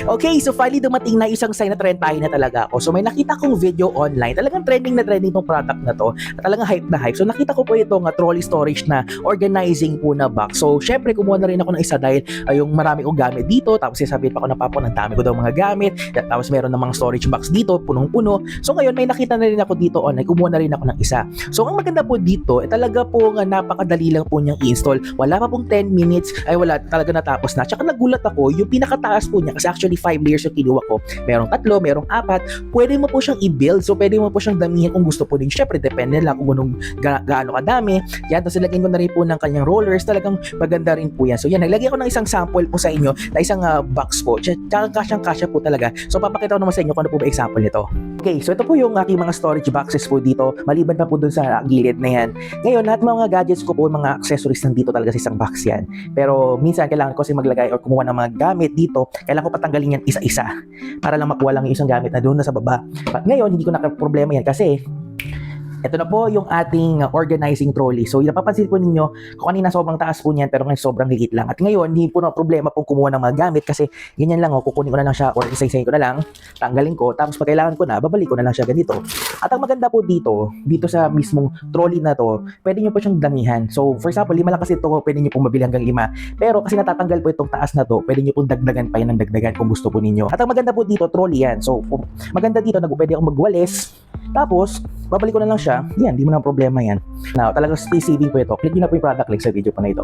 Okay, so finally dumating na isang sign na trend tayo na talaga ako. So may nakita kong video online, talagang trending na trending tong product na to. Talagang hype na hype. So nakita ko po itong trolley storage na organizing po na box. So syempre kumuha na rin ako ng isa dahil yung marami kong gamit dito. Tapos sasabihin pa ako na papo, ng dami ko daw mga gamit. Tapos meron ng mga storage box dito, punong-puno. So ngayon may nakita na rin ako dito online, kumuha na rin ako ng isa. So ang maganda po dito, talaga po nga napakadali lang po niyang i-install. Wala pa pong 10 minutes, ay wala, talaga natapos na. Tsaka nagulat ako, yung pinakataas po niya, kasi actually 5 layers yung kinuha ko. Merong 3, merong 4. Pwede mo po siyang i-build. So pwede mo po siyang damihin kung gusto po din. Syempre depende lang kung anong gaano kadami. Yan, tapos nilagyan ko na rin po ng kanyang rollers. Talagang maganda rin po yan. So yan, naglagay ko ng isang sample po sa inyo na isang box po. Tsaka kasyang-kasya po talaga. So papakita ko naman sa inyo kung ano po ba example nito. Okay, so ito po yung aking mga storage boxes po dito. Maliban pa po dun sa gilid na yan. Ngayon, lahat ng mga gadgets ko po, mga accessories nandito talaga sa isang box yan. Pero minsan kailangan ko kasi maglagay or kumuha ng mga gamit dito. Kailangan ko patanggalin yan isa-isa para lang makuha lang yung isang gamit na doon na sa baba. But ngayon, hindi ko na problema yan kasi ito na po yung ating organizing trolley. So, napapansin po ninyo, kung kanina sobrang taas po niyan, pero ngayon sobrang liit lang. At ngayon, hindi po na problema pong kumuha ng mga gamit kasi ganyan lang, kukunin ko na lang siya or isa-isahin ko na lang, tanggalin ko, tapos pag kailangan ko na, babalik ko na lang siya ganito. At ang maganda po dito sa mismong trolley na to, pwede nyo po siyang damihan. So, for example, 5 lang kasi ito, pwede nyo pong mabili hanggang 5. Pero kasi natatanggal po itong taas na to, pwede nyo pong dagdagan pa yan ng dagdagan kung gusto po ninyo. At ang maganda po dito, trolley yan. So, maganda dito, pwede akong magwalis, tapos, babalik ko na lang siya. Yan, di mo na problema yan. Now, talagang stay saving po ito. Click nyo na po yung product link sa video pa na ito.